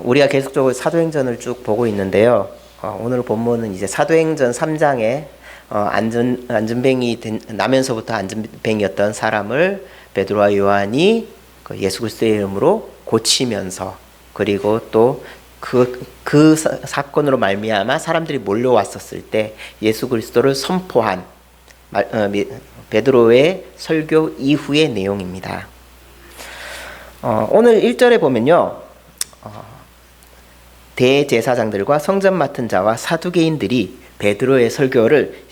우리가 계속적으로 사도행전을 쭉 보고 있는데요. 오늘 본문은 이제 사도행전 3장에 나면서부터 안전뱅이였던 사람을 베드로와 요한이 예수 그리스도의 이름으로 고치면서, 그리고 또 그 사건으로 말미암아 사람들이 몰려왔었을 때 예수 그리스도를 선포한 베드로의 설교 이후의 내용입니다. 오늘 1절에 보면요, 대제사장들과 성전 맡은 자와 사두개인들이 베드로의 설교를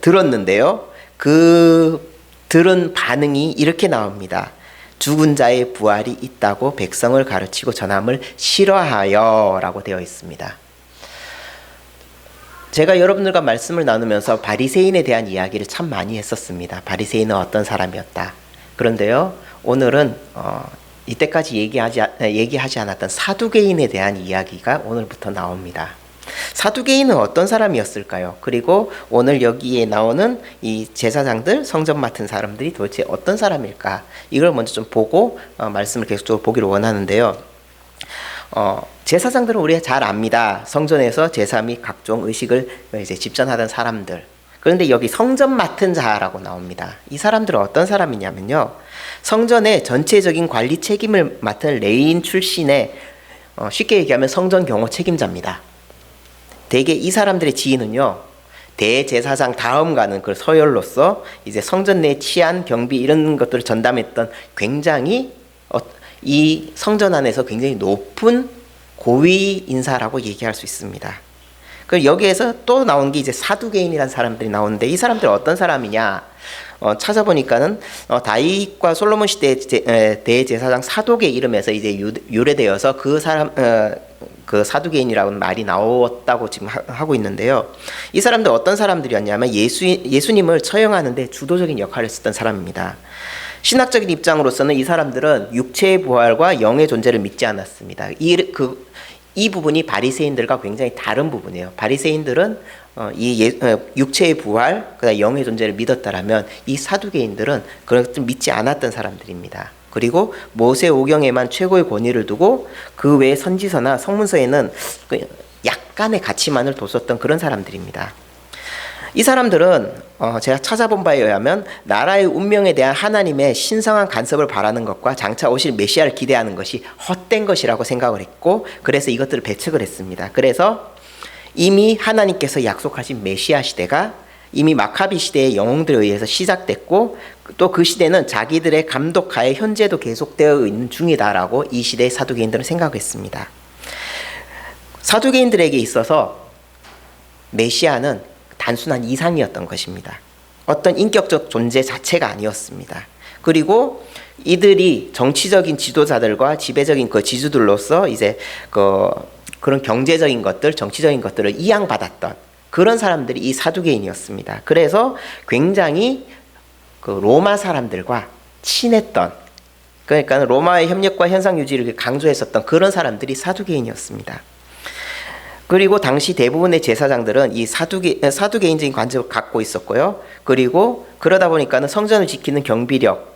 들었는데요, 그 들은 반응이 이렇게 나옵니다. 죽은 자의 부활이 있다고 백성을 가르치고 전함을 싫어하여 라고 되어 있습니다. 제가 여러분들과 말씀을 나누면서 바리새인에 대한 이야기를 참 많이 했었습니다. 바리새인은 어떤 사람이었다. 그런데요, 오늘은 이때까지 얘기하지 않았던 사두개인에 대한 이야기가 오늘부터 나옵니다. 사두개인은 어떤 사람이었을까요? 그리고 오늘 여기에 나오는 이 제사장들, 성전 맡은 사람들이 도대체 어떤 사람일까? 이걸 먼저 좀 보고 말씀을 계속적으로 보기를 원하는데요. 제사장들은 우리가 잘 압니다. 성전에서 제사 및 각종 의식을 이제 집전하던 사람들. 그런데 여기 성전 맡은 자라고 나옵니다. 이 사람들은 어떤 사람이냐면요, 성전의 전체적인 관리 책임을 맡은 레위인 출신의, 쉽게 얘기하면 성전 경호 책임자입니다. 대개 이 사람들의 지위는요, 대제사장 다음 가는 그 서열로서 이제 성전 내 치안, 경비 이런 것들을 전담했던 굉장히 이 성전 안에서 굉장히 높은 고위 인사라고 얘기할 수 있습니다. 그리고 여기에서 또 나온 게 이제 사두개인이라는 사람들이 나오는데, 이 사람들은 어떤 사람이냐? 찾아보니까는 다윗과 솔로몬 시대 대제사장 사독의 이름에서 이제 유래되어서 그 사람 그 사두개인이라는 말이 나왔다고 지금 하고 있는데요. 이 사람들 어떤 사람들이었냐면 예수님을 처형하는데 주도적인 역할을 했었던 사람입니다. 신학적인 입장으로서는 이 사람들은 육체의 부활과 영의 존재를 믿지 않았습니다. 이 부분이 바리새인들과 굉장히 다른 부분이에요. 바리새인들은 육체의 부활, 그다음 영의 존재를 믿었다라면 이 사두개인들은 그런 것을 믿지 않았던 사람들입니다. 그리고 모세오경에만 최고의 권위를 두고 그 외의 선지서나 성문서에는 약간의 가치만을 뒀었던 그런 사람들입니다. 이 사람들은 제가 찾아본 바에 의하면 나라의 운명에 대한 하나님의 신성한 간섭을 바라는 것과 장차 오실 메시아를 기대하는 것이 헛된 것이라고 생각을 했고, 그래서 이것들을 배척을 했습니다. 그래서 이미 하나님께서 약속하신 메시아 시대가 이미 마카비 시대의 영웅들에 의해서 시작됐고, 또 그 시대는 자기들의 감독하에 현재도 계속되어 있는 중이다라고 이 시대의 사두개인들은 생각했습니다. 사두개인들에게 있어서 메시아는 단순한 이상이었던 것입니다. 어떤 인격적 존재 자체가 아니었습니다. 그리고 이들이 정치적인 지도자들과 지배적인 그 지주들로서 이제 그런 경제적인 것들, 정치적인 것들을 이양받았던 그런 사람들이 이 사두개인이었습니다. 그래서 굉장히 그 로마 사람들과 친했던, 그러니까 로마의 협력과 현상 유지를 강조했었던 그런 사람들이 사두개인이었습니다. 그리고 당시 대부분의 제사장들은 이 사두개인적인 관점을 갖고 있었고요. 그리고 그러다 보니까는 성전을 지키는 경비력,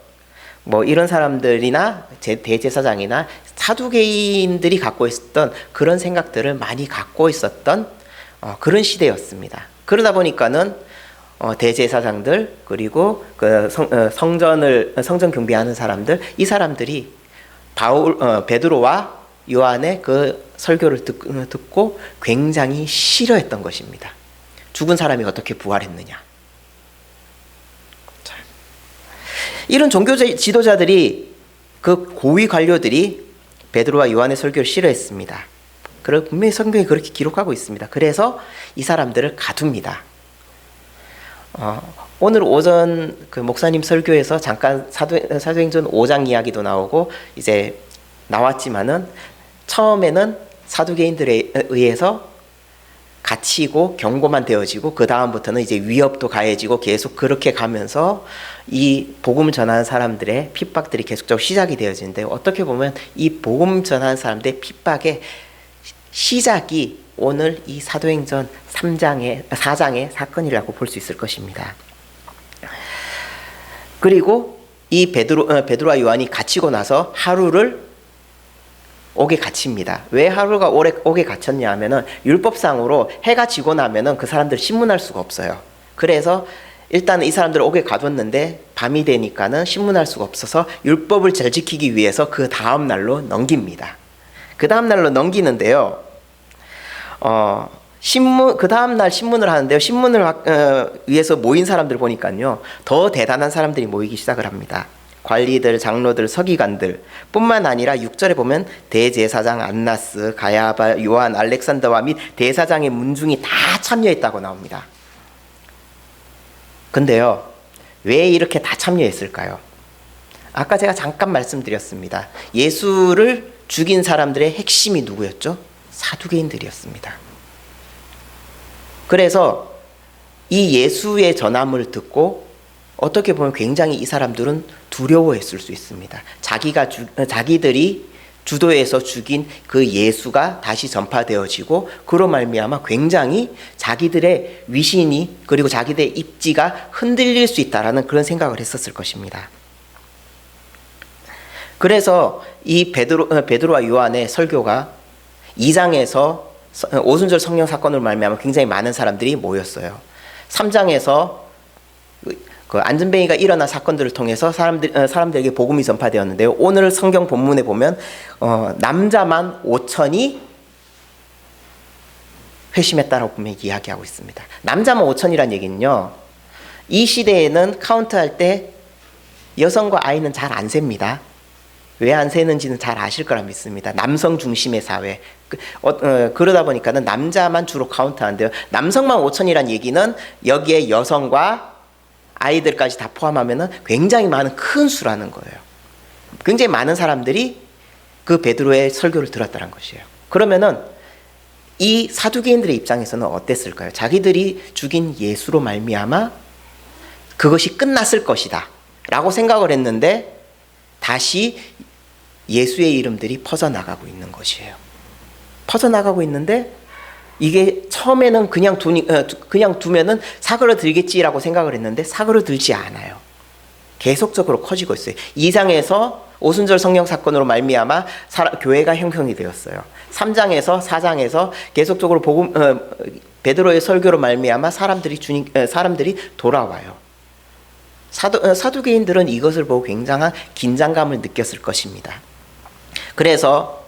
이런 사람들이나 대제사장이나 사두개인들이 갖고 있었던 그런 생각들을 많이 갖고 있었던 그런 시대였습니다. 그러다 보니까는 대제사장들, 그리고 그 성전 경비하는 사람들, 이 사람들이 베드로와 요한의 그 설교를 듣고 굉장히 싫어했던 것입니다. 죽은 사람이 어떻게 부활했느냐. 이런 종교 지도자들이, 그 고위 관료들이 베드로와 요한의 설교를 싫어했습니다. 그리고 분명히 성경에 그렇게 기록하고 있습니다. 그래서 이 사람들을 가둡니다. 오늘 오전 그 목사님 설교에서 잠깐 사도행전 5장 이야기도 나오고 이제 나왔지만은, 처음에는 사두개인들에 의해서 갇히고 경고만 되어지고, 그 다음부터는 이제 위협도 가해지고 계속 그렇게 가면서 이 복음을 전하는 사람들의 핍박들이 계속적으로 시작이 되어지는데, 어떻게 보면 이 복음 전하는 사람들의 핍박의 시작이 오늘 이 사도행전 4장의 사건이라고 볼 수 있을 것입니다. 그리고 이 베드로와 요한이 갇히고 나서 하루를 옥에 갇힙니다. 왜 하루가 옥에 갇혔냐 하면은 율법상으로 해가 지고 나면은 그 사람들 신문할 수가 없어요. 그래서 일단 이 사람들을 옥에 가뒀는데 밤이 되니까는 신문할 수가 없어서 율법을 잘 지키기 위해서 그 다음 날로 넘깁니다. 그 다음 날로 넘기는데요. 그 다음 날 신문을 하는데요. 신문을 위해서 모인 사람들 보니까요. 더 대단한 사람들이 모이기 시작을 합니다. 관리들, 장로들, 서기관들 뿐만 아니라 6절에 보면 대제사장 안나스, 가야바, 요한, 알렉산더와 및 대사장의 문중이 다 참여했다고 나옵니다. 근데요, 왜 이렇게 다 참여했을까요? 아까 제가 잠깐 말씀드렸습니다. 예수를 죽인 사람들의 핵심이 누구였죠? 사두개인들이었습니다. 그래서 이 예수의 전함을 듣고 어떻게 보면 굉장히 이 사람들은 두려워했을 수 있습니다. 자기들이 주도해서 죽인 그 예수가 다시 전파되어지고 그로 말미암아 굉장히 자기들의 위신이 그리고 자기들의 입지가 흔들릴 수 있다라는 그런 생각을 했었을 것입니다. 그래서 이 베드로와 요한의 설교가 2장에서 오순절 성령 사건으로 말미암아 굉장히 많은 사람들이 모였어요. 3장에서 그 안전뱅이가 일어난 사건들을 통해서 사람들에게 복음이 전파되었는데요. 오늘 성경 본문에 보면 남자만 5천이 회심했다라고 분명히 이야기하고 있습니다. 남자만 5천이란 얘기는요. 이 시대에는 카운트할 때 여성과 아이는 잘 안 셉니다. 왜 안 세는지는 잘 아실 거라 믿습니다. 남성 중심의 사회. 그러다 보니까는 남자만 주로 카운트하는데요. 남성만 5천이란 얘기는 여기에 여성과 아이들까지 다 포함하면은 굉장히 많은 큰 수라는 거예요. 굉장히 많은 사람들이 그 베드로의 설교를 들었다는 것이에요. 그러면은 이 사두개인들의 입장에서는 어땠을까요? 자기들이 죽인 예수로 말미암아 그것이 끝났을 것이다 라고 생각을 했는데 다시 예수의 이름들이 퍼져나가고 있는 것이에요. 퍼져나가고 있는데 이게 처음에는 그냥 두면은 사그러들겠지라고 생각을 했는데 사그러들지 않아요. 계속적으로 커지고 있어요. 2장에서 오순절 성령 사건으로 말미암아 교회가 형성이 되었어요. 3장에서 4장에서 계속적으로 베드로의 설교로 말미암아 사람들이 돌아와요. 사두개인들은 이것을 보고 굉장한 긴장감을 느꼈을 것입니다. 그래서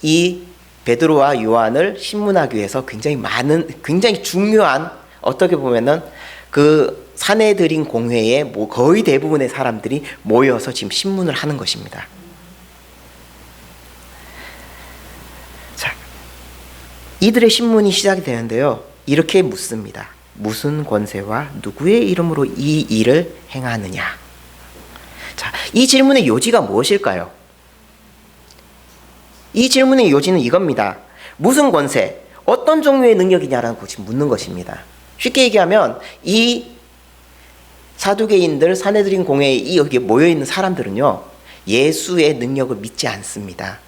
이 베드로와 요한을 신문하기 위해서 굉장히 중요한 어떻게 보면은 그 사내들인 공회에 거의 대부분의 사람들이 모여서 지금 신문을 하는 것입니다. 자, 이들의 신문이 시작이 되는데요. 이렇게 묻습니다. 무슨 권세와 누구의 이름으로 이 일을 행하느냐? 자, 이 질문의 요지가 무엇일까요? 이 질문의 요지는 이겁니다. 무슨 권세, 어떤 종류의 능력이냐라는 것을 묻는 것입니다. 쉽게 얘기하면 이 사두개인들, 사내들인 공회에 여기에 모여있는 사람들은요, 예수의 능력을 믿지 않습니다.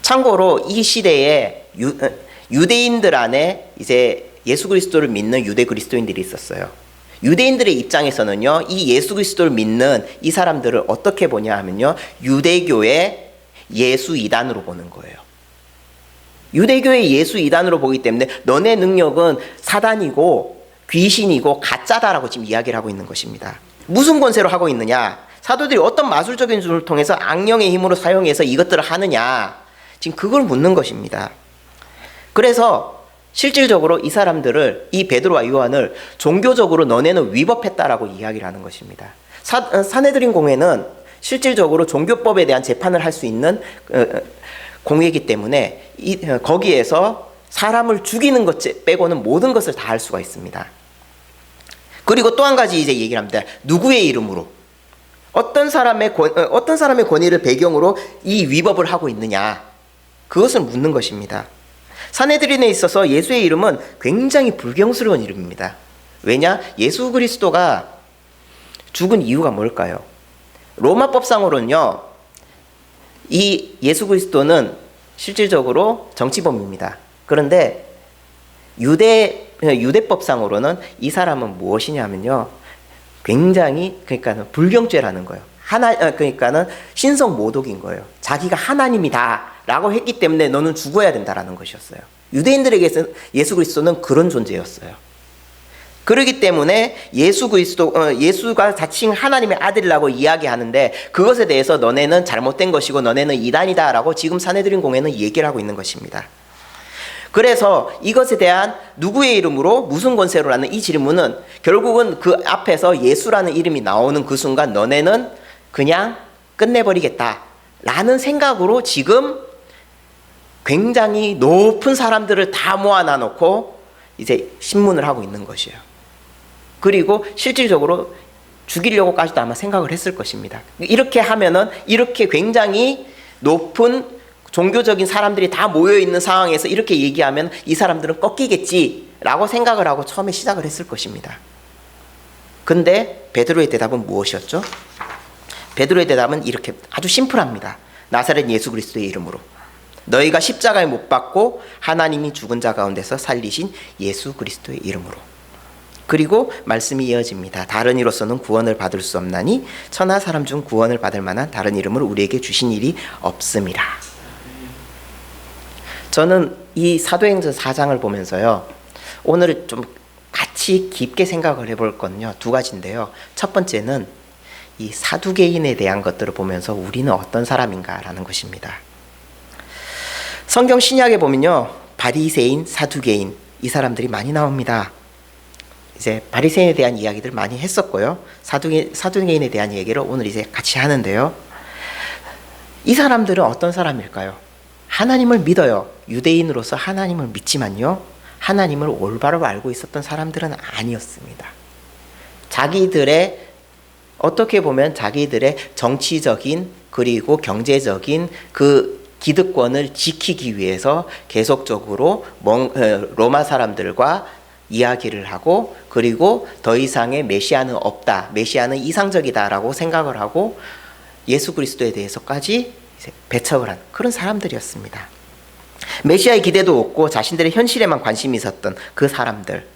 참고로 이 시대에 유대인들 안에 이제 예수 그리스도를 믿는 유대 그리스도인들이 있었어요. 유대인들의 입장에서는요, 이 예수 그리스도를 믿는 이 사람들을 어떻게 보냐 하면요, 유대교의 예수 이단으로 보는 거예요. 유대교의 예수 이단으로 보기 때문에 너네 능력은 사단이고 귀신이고 가짜다라고 지금 이야기를 하고 있는 것입니다. 무슨 권세로 하고 있느냐? 사도들이 어떤 마술적인 수를 통해서 악령의 힘으로 사용해서 이것들을 하느냐? 지금 그걸 묻는 것입니다. 그래서 실질적으로 이 사람들을, 이 베드로와 요한을 종교적으로 너네는 위법했다라고 이야기를 하는 것입니다. 사내들인 공회는 실질적으로 종교법에 대한 재판을 할 수 있는 공회이기 때문에 거기에서 사람을 죽이는 것 빼고는 모든 것을 다 할 수가 있습니다. 그리고 또 한 가지 이제 얘기를 합니다. 누구의 이름으로? 어떤 사람의 권위를 배경으로 이 위법을 하고 있느냐? 그것을 묻는 것입니다. 사내들인에 있어서 예수의 이름은 굉장히 불경스러운 이름입니다. 왜냐? 예수 그리스도가 죽은 이유가 뭘까요? 로마법상으로는요, 이 예수 그리스도는 실질적으로 정치범입니다. 그런데 유대법상으로는 이 사람은 무엇이냐면요, 굉장히, 그러니까 불경죄라는 거예요. 그러니까는 신성 모독인 거예요. 자기가 하나님이다라고 했기 때문에 너는 죽어야 된다라는 것이었어요. 유대인들에게서 예수 그리스도는 그런 존재였어요. 그렇기 때문에 예수가 자칭 하나님의 아들이라고 이야기하는데 그것에 대해서 너네는 잘못된 것이고 너네는 이단이다라고 지금 산헤드린 공회는 얘기를 하고 있는 것입니다. 그래서 이것에 대한 누구의 이름으로 무슨 권세로라는 이 질문은 결국은 그 앞에서 예수라는 이름이 나오는 그 순간 너네는 그냥 끝내버리겠다라는 생각으로 지금 굉장히 높은 사람들을 다 모아놔 놓고 이제 신문을 하고 있는 것이에요. 그리고 실질적으로 죽이려고까지도 아마 생각을 했을 것입니다. 이렇게 하면은 이렇게 굉장히 높은 종교적인 사람들이 다 모여있는 상황에서 이렇게 얘기하면 이 사람들은 꺾이겠지라고 생각을 하고 처음에 시작을 했을 것입니다. 근데 베드로의 대답은 무엇이었죠? 베드로의 대답은 이렇게 아주 심플합니다. 나사렛 예수 그리스도의 이름으로 너희가 십자가에 못 박고 하나님이 죽은 자 가운데서 살리신 예수 그리스도의 이름으로. 그리고 말씀이 이어집니다. 다른 이로서는 구원을 받을 수 없나니 천하 사람 중 구원을 받을 만한 다른 이름을 우리에게 주신 일이 없음이라. 저는 이 사도행전 4장을 보면서요, 오늘 좀 같이 깊게 생각을 해볼 건요, 두 가지인데요. 첫 번째는 이 사두개인에 대한 것들을 보면서 우리는 어떤 사람인가라는 것입니다. 성경 신약에 보면요, 바리새인, 사두개인 이 사람들이 많이 나옵니다. 이제 바리새인에 대한 이야기들 많이 했었고요. 사두개인에 대한 얘기를 오늘 이제 같이 하는데요. 이 사람들은 어떤 사람일까요? 하나님을 믿어요. 유대인으로서 하나님을 믿지만요, 하나님을 올바로 알고 있었던 사람들은 아니었습니다. 어떻게 보면 자기들의 정치적인 그리고 경제적인 그 기득권을 지키기 위해서 계속적으로 로마 사람들과 이야기를 하고, 그리고 더 이상의 메시아는 없다, 메시아는 이상적이다라고 생각을 하고 예수 그리스도에 대해서까지 배척을 한 그런 사람들이었습니다. 메시아의 기대도 없고 자신들의 현실에만 관심이 있었던 그 사람들,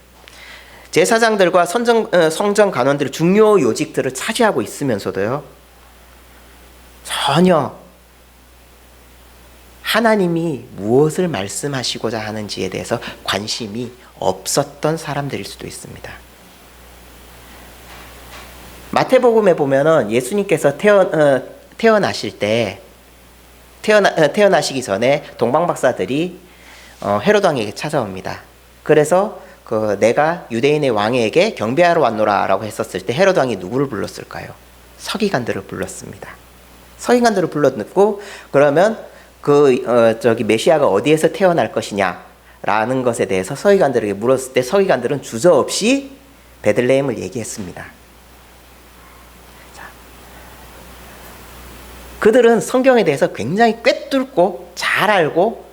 제사장들과 성전 간원들의 중요 요직들을 차지하고 있으면서도요, 전혀 하나님이 무엇을 말씀하시고자 하는지에 대해서 관심이 없었던 사람들일 수도 있습니다. 마태복음에 보면은 예수님께서 태어나시기 전에 동방박사들이 헤롯 왕에게 찾아옵니다. 그래서 내가 유대인의 왕에게 경배하러 왔노라라고 했었을 때 헤롯 왕이 누구를 불렀을까요? 서기관들을 불렀습니다. 서기관들을 불러놓고 그러면 메시아가 어디에서 태어날 것이냐라는 것에 대해서 서기관들에게 물었을 때 서기관들은 주저없이 베들레헴을 얘기했습니다. 그들은 성경에 대해서 굉장히 꿰뚫고 잘 알고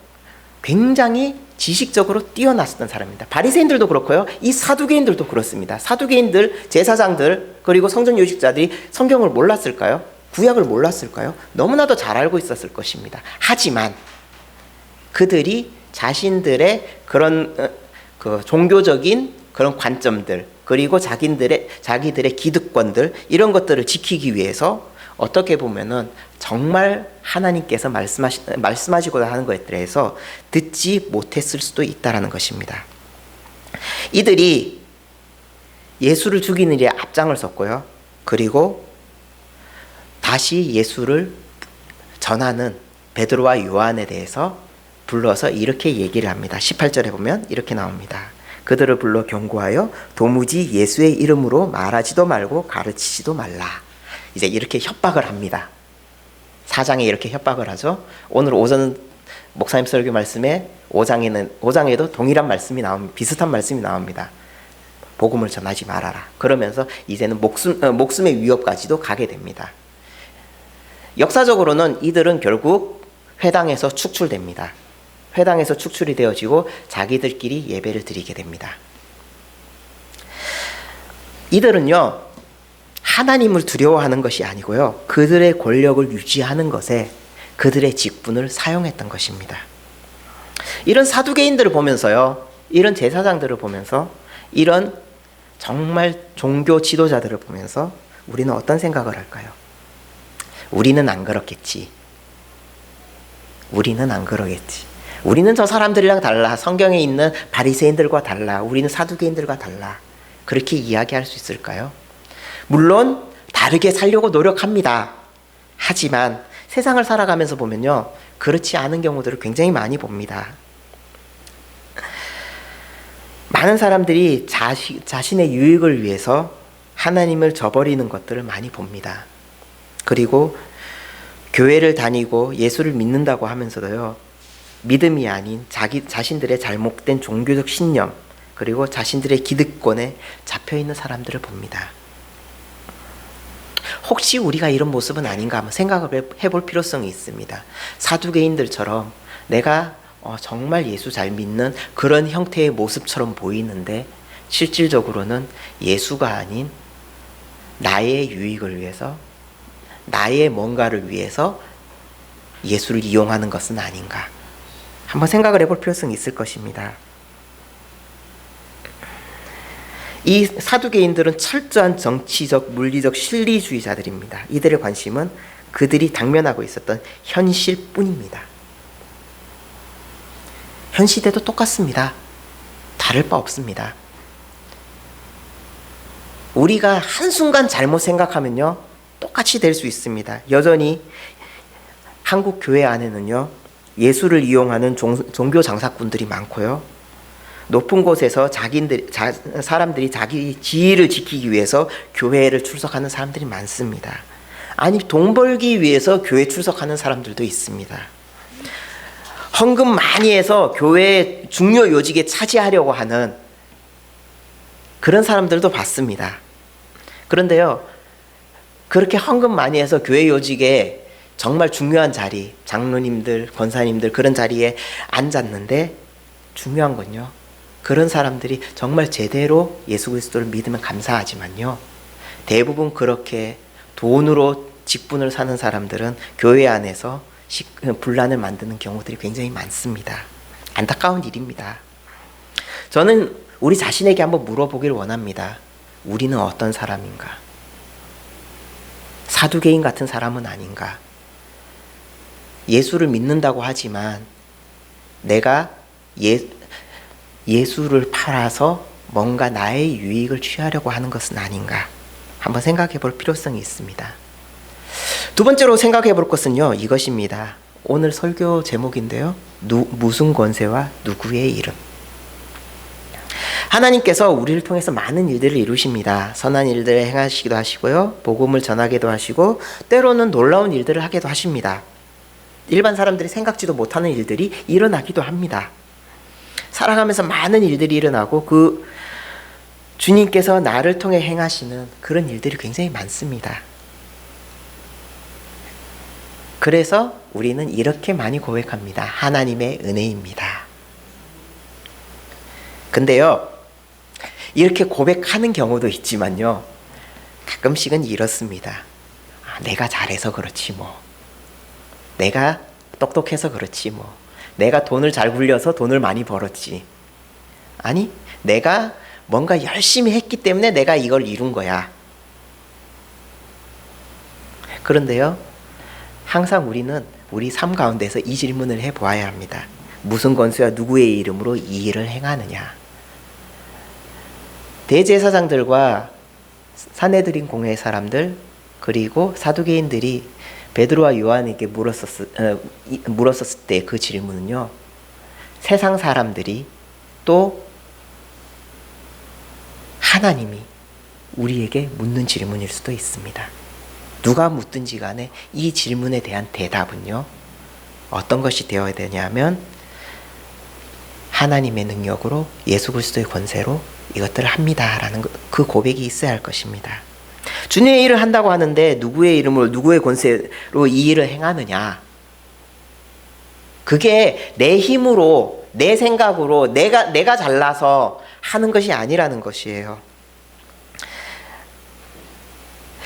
굉장히 지식적으로 뛰어났었던 사람입니다. 바리새인들도 그렇고요, 이 사두개인들도 그렇습니다. 사두개인들, 제사장들, 그리고 성전 요직자들이 성경을 몰랐을까요? 구약을 몰랐을까요? 너무나도 잘 알고 있었을 것입니다. 하지만 그들이 자신들의 그런 종교적인 그런 관점들, 그리고 자기들의 기득권들, 이런 것들을 지키기 위해서 어떻게 보면은 정말 하나님께서 말씀하시고자 하는 것에 대해서 듣지 못했을 수도 있다라는 것입니다. 이들이 예수를 죽이는 일에 앞장을 섰고요, 그리고 다시 예수를 전하는 베드로와 요한에 대해서 불러서 이렇게 얘기를 합니다. 18절에 보면 이렇게 나옵니다. 그들을 불러 경고하여 도무지 예수의 이름으로 말하지도 말고 가르치지도 말라. 이제 이렇게 협박을 합니다. 4장에 이렇게 협박을 하죠. 오늘 오전 목사님 설교 말씀에 5장에도 동일한 말씀이 나옵니다. 비슷한 말씀이 나옵니다. 복음을 전하지 말아라. 그러면서 이제는 목숨의 위협까지도 가게 됩니다. 역사적으로는 이들은 결국 회당에서 축출됩니다. 회당에서 축출이 되어지고 자기들끼리 예배를 드리게 됩니다. 이들은요, 하나님을 두려워하는 것이 아니고요, 그들의 권력을 유지하는 것에 그들의 직분을 사용했던 것입니다. 이런 사두개인들을 보면서요, 이런 제사장들을 보면서, 이런 정말 종교 지도자들을 보면서 우리는 어떤 생각을 할까요? 우리는 안 그렇겠지. 우리는 안 그러겠지. 우리는 저 사람들이랑 달라. 성경에 있는 바리새인들과 달라. 우리는 사두개인들과 달라. 그렇게 이야기할 수 있을까요? 물론 다르게 살려고 노력합니다. 하지만 세상을 살아가면서 보면요, 그렇지 않은 경우들을 굉장히 많이 봅니다. 많은 사람들이 자신의 유익을 위해서 하나님을 저버리는 것들을 많이 봅니다. 그리고 교회를 다니고 예수를 믿는다고 하면서도요, 믿음이 아닌 자신들의 잘못된 종교적 신념, 그리고 자신들의 기득권에 잡혀있는 사람들을 봅니다. 혹시 우리가 이런 모습은 아닌가 한번 생각을 해볼 필요성이 있습니다. 사두개인들처럼 내가 정말 예수 잘 믿는 그런 형태의 모습처럼 보이는데 실질적으로는 예수가 아닌 나의 유익을 위해서, 나의 뭔가를 위해서 예수를 이용하는 것은 아닌가 한번 생각을 해볼 필요성이 있을 것입니다. 이 사두개인들은 철저한 정치적, 물리적 실리주의자들입니다. 이들의 관심은 그들이 당면하고 있었던 현실뿐입니다. 현 시대도 똑같습니다. 다를 바 없습니다. 우리가 한순간 잘못 생각하면요, 똑같이 될 수 있습니다. 여전히 한국 교회 안에는요, 예수를 이용하는 종교 장사꾼들이 많고요, 높은 곳에서 사람들이 자기 지위를 지키기 위해서 교회를 출석하는 사람들이 많습니다. 아니, 돈 벌기 위해서 교회 출석하는 사람들도 있습니다. 헌금 많이 해서 교회의 중요 요직에 차지하려고 하는 그런 사람들도 봤습니다. 그런데요, 그렇게 헌금 많이 해서 교회 요직에 정말 중요한 자리, 장로님들, 권사님들 그런 자리에 앉았는데 중요한 건요, 그런 사람들이 정말 제대로 예수 그리스도를 믿으면 감사하지만요, 대부분 그렇게 돈으로 직분을 사는 사람들은 교회 안에서 분란을 만드는 경우들이 굉장히 많습니다. 안타까운 일입니다. 저는 우리 자신에게 한번 물어보길 원합니다. 우리는 어떤 사람인가? 사두개인 같은 사람은 아닌가? 예수를 믿는다고 하지만 내가 예수를 팔아서 뭔가 나의 유익을 취하려고 하는 것은 아닌가? 한번 생각해 볼 필요성이 있습니다. 두 번째로 생각해 볼 것은요, 이것입니다. 오늘 설교 제목인데요, 무슨 권세와 누구의 이름. 하나님께서 우리를 통해서 많은 일들을 이루십니다. 선한 일들을 행하시기도 하시고요, 복음을 전하기도 하시고, 때로는 놀라운 일들을 하기도 하십니다. 일반 사람들이 생각지도 못하는 일들이 일어나기도 합니다. 살아가면서 많은 일들이 일어나고 그 주님께서 나를 통해 행하시는 그런 일들이 굉장히 많습니다. 그래서 우리는 이렇게 많이 고백합니다. 하나님의 은혜입니다. 근데요, 이렇게 고백하는 경우도 있지만요, 가끔씩은 이렇습니다. 내가 잘해서 그렇지 뭐. 내가 똑똑해서 그렇지 뭐. 내가 돈을 잘 굴려서 돈을 많이 벌었지. 아니, 내가 뭔가 열심히 했기 때문에 내가 이걸 이룬 거야. 그런데요, 항상 우리는 우리 삶 가운데서 이 질문을 해보아야 합니다. 무슨 권세와 누구의 이름으로 이 일을 행하느냐? 대제사장들과 산헤드린 공회의 사람들, 그리고 사두개인들이 베드로와 요한에게 물었었을 때 그 질문은요, 세상 사람들이 또 하나님이 우리에게 묻는 질문일 수도 있습니다. 누가 묻든지 간에 이 질문에 대한 대답은요, 어떤 것이 되어야 되냐면 하나님의 능력으로 예수 그리스도의 권세로 이것들을 합니다라는 그 고백이 있어야 할 것입니다. 주님의 일을 한다고 하는데 누구의 이름으로 누구의 권세로 이 일을 행하느냐? 그게 내 힘으로, 내 생각으로, 내가 잘나서 하는 것이 아니라는 것이에요.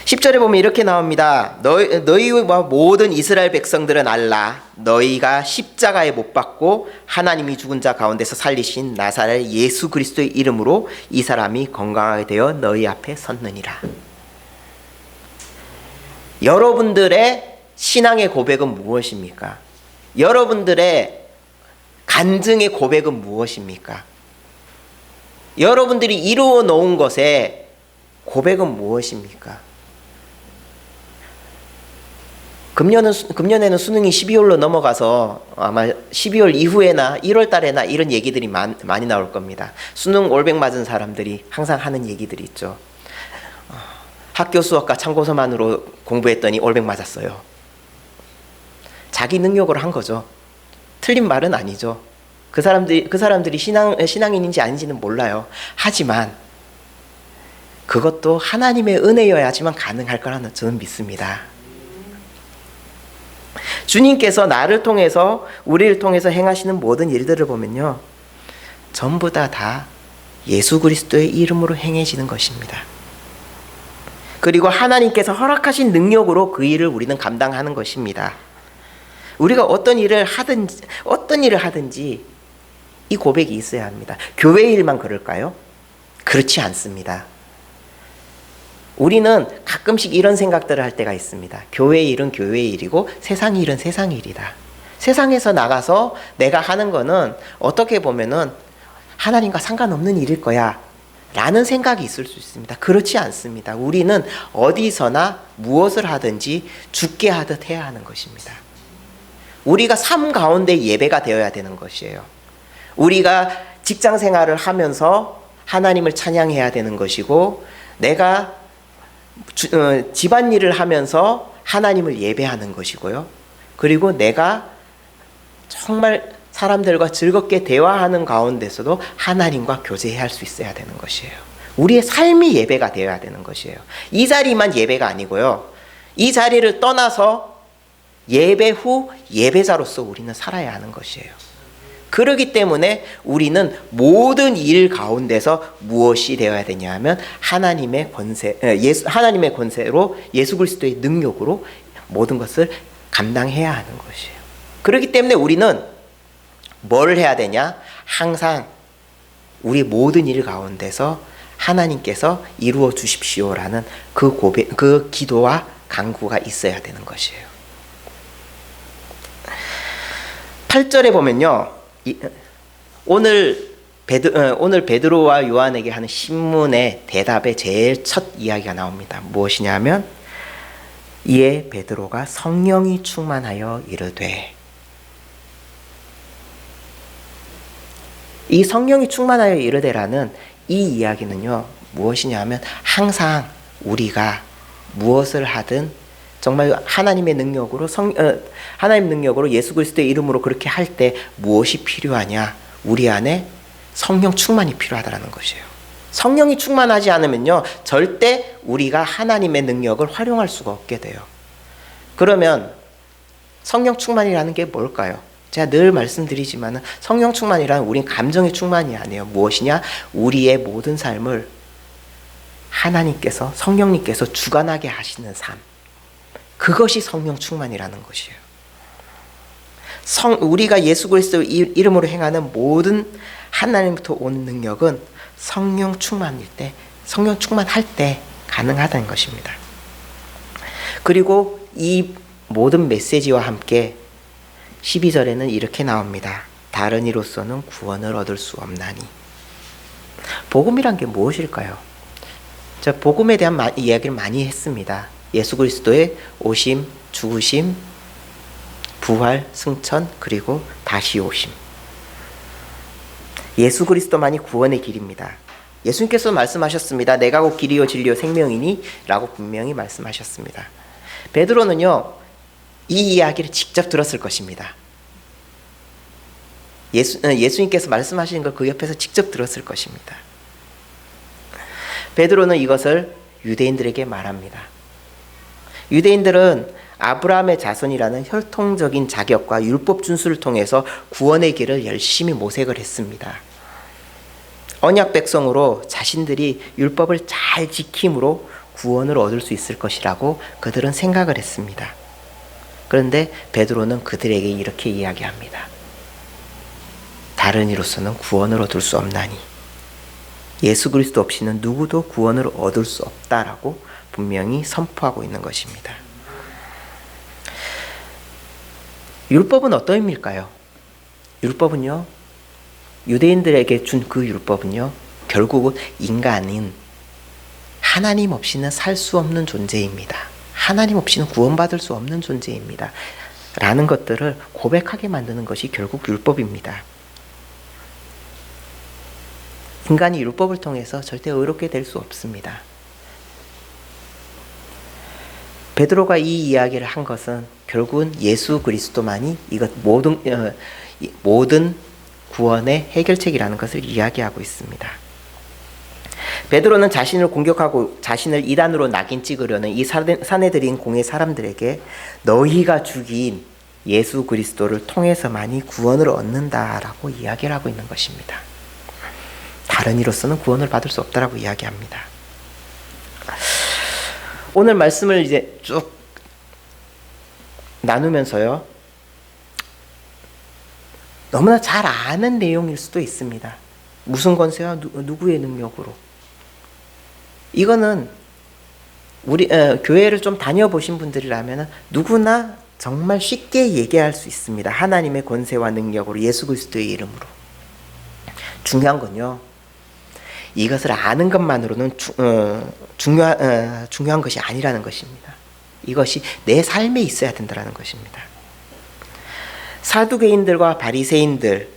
10절에 보면 이렇게 나옵니다. 너희와 모든 이스라엘 백성들은 알라. 너희가 십자가에 못 박고 하나님이 죽은 자 가운데서 살리신 나사렛 예수 그리스도의 이름으로 이 사람이 건강하게 되어 너희 앞에 섰느니라. 여러분들의 신앙의 고백은 무엇입니까? 여러분들의 간증의 고백은 무엇입니까? 여러분들이 이루어 놓은 것의 고백은 무엇입니까? 금년에는 수능이 12월로 넘어가서 아마 12월 이후에나 1월 달에나 이런 얘기들이 많이 나올 겁니다. 수능 올백 맞은 사람들이 항상 하는 얘기들이 있죠. 학교 수업과 참고서만으로 공부했더니 올백 맞았어요. 자기 능력으로 한 거죠. 틀린 말은 아니죠. 그 사람들이 신앙인인지 아닌지는 몰라요. 하지만 그것도 하나님의 은혜여야지만 가능할 거라는 저는 믿습니다. 주님께서 나를 통해서 우리를 통해서 행하시는 모든 일들을 보면요, 전부 다 예수 그리스도의 이름으로 행해지는 것입니다. 그리고 하나님께서 허락하신 능력으로 그 일을 우리는 감당하는 것입니다. 우리가 어떤 일을 하든지 이 고백이 있어야 합니다. 교회 일만 그럴까요? 그렇지 않습니다. 우리는 가끔씩 이런 생각들을 할 때가 있습니다. 교회 일은 교회 일이고 세상 일은 세상 일이다. 세상에서 나가서 내가 하는 거는 어떻게 보면은 하나님과 상관없는 일일 거야 라는 생각이 있을 수 있습니다. 그렇지 않습니다. 우리는 어디서나 무엇을 하든지 죽게 하듯 해야 하는 것입니다. 우리가 삶 가운데 예배가 되어야 되는 것이에요. 우리가 직장 생활을 하면서 하나님을 찬양해야 되는 것이고, 내가 집안일을 하면서 하나님을 예배하는 것이고요. 그리고 내가 정말 사람들과 즐겁게 대화하는 가운데서도 하나님과 교제해야 할 수 있어야 되는 것이에요. 우리의 삶이 예배가 되어야 되는 것이에요. 이 자리만 예배가 아니고요. 이 자리를 떠나서 예배 후 예배자로서 우리는 살아야 하는 것이에요. 그렇기 때문에 우리는 모든 일 가운데서 무엇이 되어야 되냐 하면 하나님의 권세로 예수 그리스도의 능력으로 모든 것을 감당해야 하는 것이에요. 그렇기 때문에 우리는 뭘 해야 되냐? 항상 우리 모든 일 가운데서 하나님께서 이루어 주십시오라는 그 기도와 간구가 있어야 되는 것이에요. 8절에 보면요, 오늘 베드로와 요한에게 하는 신문의 대답의 제일 첫 이야기가 나옵니다. 무엇이냐면, 이에 베드로가 성령이 충만하여 이르되, 이 성령이 충만하여 이르되라는 이 이야기는요, 무엇이냐 하면 항상 우리가 무엇을 하든 정말 하나님의 능력으로 예수 그리스도의 이름으로 그렇게 할 때 무엇이 필요하냐? 우리 안에 성령 충만이 필요하다는 것이에요. 성령이 충만하지 않으면요, 절대 우리가 하나님의 능력을 활용할 수가 없게 돼요. 그러면 성령 충만이라는 게 뭘까요? 제가 늘 말씀드리지만 성령 충만이란 우린 감정의 충만이 아니에요. 무엇이냐? 우리의 모든 삶을 하나님께서, 성령님께서 주관하게 하시는 삶. 그것이 성령 충만이라는 것이에요. 우리가 예수 그리스도 이름으로 행하는 모든 하나님부터 오는 능력은 성령 충만할 때 가능하다는 것입니다. 그리고 이 모든 메시지와 함께 12절에는 이렇게 나옵니다. 다른 이로서는 구원을 얻을 수 없나니. 복음이란 게 무엇일까요? 자, 복음에 대한 이야기를 많이 했습니다. 예수 그리스도의 오심, 죽으심, 부활, 승천, 그리고 다시 오심. 예수 그리스도만이 구원의 길입니다. 예수님께서 말씀하셨습니다. 내가 곧 길이요 진리요 생명이니 라고 분명히 말씀하셨습니다. 베드로는요, 이 이야기를 직접 들었을 것입니다. 예수님께서 말씀하시는 걸 그 옆에서 직접 들었을 것입니다. 베드로는 이것을 유대인들에게 말합니다. 유대인들은 아브라함의 자손이라는 혈통적인 자격과 율법 준수를 통해서 구원의 길을 열심히 모색을 했습니다. 언약 백성으로 자신들이 율법을 잘 지킴으로 구원을 얻을 수 있을 것이라고 그들은 생각을 했습니다. 그런데 베드로는 그들에게 이렇게 이야기합니다. 다른 이로서는 구원을 얻을 수 없나니, 예수 그리스도 없이는 누구도 구원을 얻을 수 없다라고 분명히 선포하고 있는 것입니다. 율법은 어떤 의미일까요? 율법은요, 유대인들에게 준 그 율법은요, 결국은 인간인 하나님 없이는 살 수 없는 존재입니다. 하나님 없이는 구원받을 수 없는 존재입니다. 라는 것들을 고백하게 만드는 것이 결국 율법입니다. 인간이 율법을 통해서 절대 의롭게 될 수 없습니다. 베드로가 이 이야기를 한 것은 결국은 예수 그리스도만이 이것 모든 구원의 해결책이라는 것을 이야기하고 있습니다. 베드로는 자신을 공격하고 자신을 이단으로 낙인 찍으려는 이 사내들인 공의 사람들에게 너희가 죽인 예수 그리스도를 통해서만이 구원을 얻는다라고 이야기를 하고 있는 것입니다. 다른 이로서는 구원을 받을 수 없다라고 이야기합니다. 오늘 말씀을 이제 쭉 나누면서요, 너무나 잘 아는 내용일 수도 있습니다. 무슨 권세와 누구의 능력으로. 이거는 우리 교회를 좀 다녀보신 분들이라면 누구나 정말 쉽게 얘기할 수 있습니다. 하나님의 권세와 능력으로, 예수 그리스도의 이름으로. 중요한 건요, 이것을 아는 것만으로는 중요한 것이 아니라는 것입니다. 이것이 내 삶에 있어야 된다는 것입니다. 사두개인들과 바리새인들,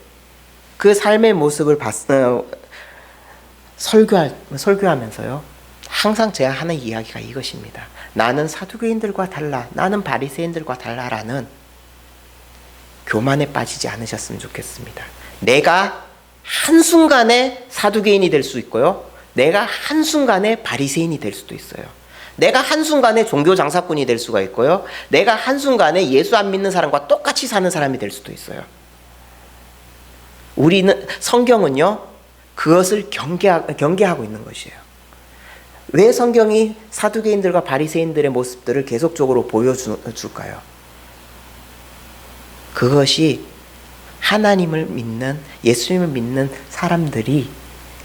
그 삶의 모습을 설교하면서요, 항상 제가 하는 이야기가 이것입니다. 나는 사두개인들과 달라, 나는 바리새인들과 달라라는 교만에 빠지지 않으셨으면 좋겠습니다. 내가 한순간에 사두개인이 될 수 있고요, 내가 한순간에 바리새인이 될 수도 있어요. 내가 한순간에 종교 장사꾼이 될 수가 있고요, 내가 한순간에 예수 안 믿는 사람과 똑같이 사는 사람이 될 수도 있어요. 우리는, 성경은요, 그것을 경계하고 있는 것이에요. 왜 성경이 사두개인들과 바리새인들의 모습들을 계속적으로 보여줄까요? 그것이 하나님을 믿는, 예수님을 믿는 사람들이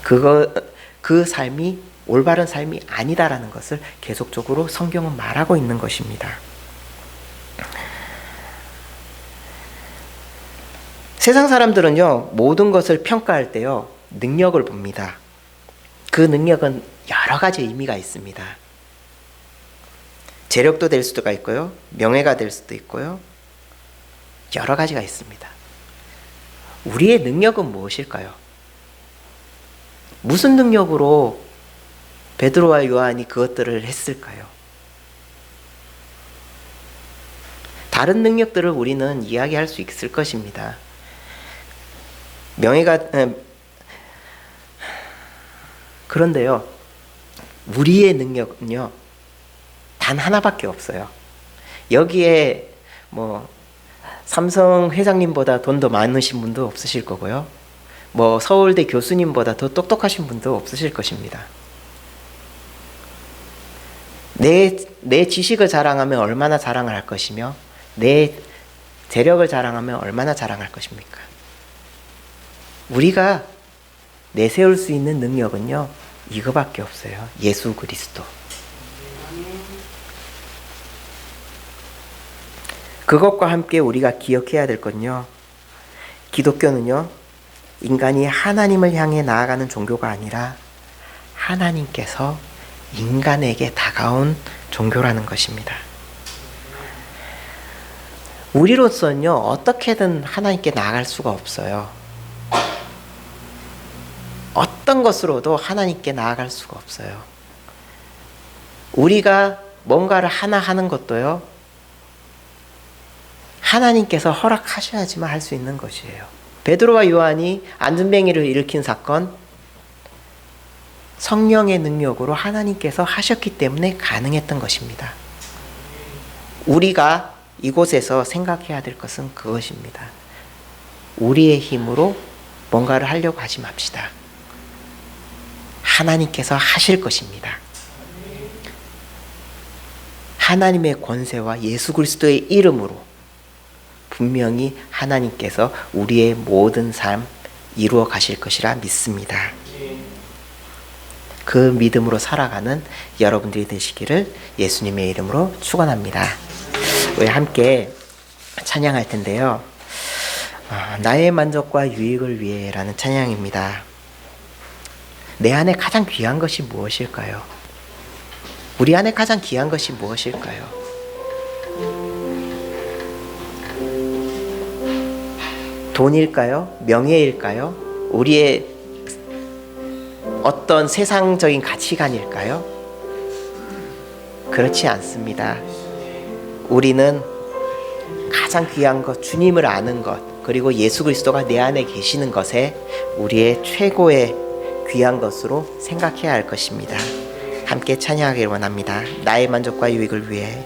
그 삶이 올바른 삶이 아니다라는 것을 계속적으로 성경은 말하고 있는 것입니다. 세상 사람들은요, 모든 것을 평가할 때요, 능력을 봅니다. 그 능력은 여러 가지 의미가 있습니다. 재력도 될 수도 있고요, 명예가 될 수도 있고요, 여러 가지가 있습니다. 우리의 능력은 무엇일까요? 무슨 능력으로 베드로와 요한이 그것들을 했을까요? 다른 능력들을 우리는 이야기할 수 있을 것입니다. 그런데요, 우리의 능력은요, 단 하나밖에 없어요. 여기에 삼성 회장님보다 돈 더 많으신 분도 없으실 거고요, 서울대 교수님보다 더 똑똑하신 분도 없으실 것입니다. 내 지식을 자랑하면 얼마나 자랑을 할 것이며, 내 재력을 자랑하면 얼마나 자랑할 것입니까? 우리가 내세울 수 있는 능력은요, 이거밖에 없어요. 예수 그리스도. 그것과 함께 우리가 기억해야 될 건요, 기독교는요, 인간이 하나님을 향해 나아가는 종교가 아니라 하나님께서 인간에게 다가온 종교라는 것입니다. 우리로서는요, 어떻게든 하나님께 나아갈 수가 없어요. 어떤 것으로도 하나님께 나아갈 수가 없어요. 우리가 뭔가를 하나 하는 것도요, 하나님께서 허락하셔야지만 할 수 있는 것이에요. 베드로와 요한이 안전뱅이를 일으킨 사건, 성령의 능력으로 하나님께서 하셨기 때문에 가능했던 것입니다. 우리가 이곳에서 생각해야 될 것은 그것입니다. 우리의 힘으로 뭔가를 하려고 하지 맙시다. 하나님께서 하실 것입니다. 하나님의 권세와 예수 그리스도의 이름으로 분명히 하나님께서 우리의 모든 삶 이루어 가실 것이라 믿습니다. 그 믿음으로 살아가는 여러분들이 되시기를 예수님의 이름으로 축원합니다. 우리 함께 찬양할 텐데요. 나의 만족과 유익을 위해라는 찬양입니다. 내 안에 가장 귀한 것이 무엇일까요? 우리 안에 가장 귀한 것이 무엇일까요? 돈일까요? 명예일까요? 우리의 어떤 세상적인 가치관일까요? 그렇지 않습니다. 우리는 가장 귀한 것, 주님을 아는 것, 그리고 예수 그리스도가 내 안에 계시는 것에 우리의 최고의 귀한 것으로 생각해야 할 것입니다. 함께 찬양하기를 원합니다. 나의 만족과 유익을 위해.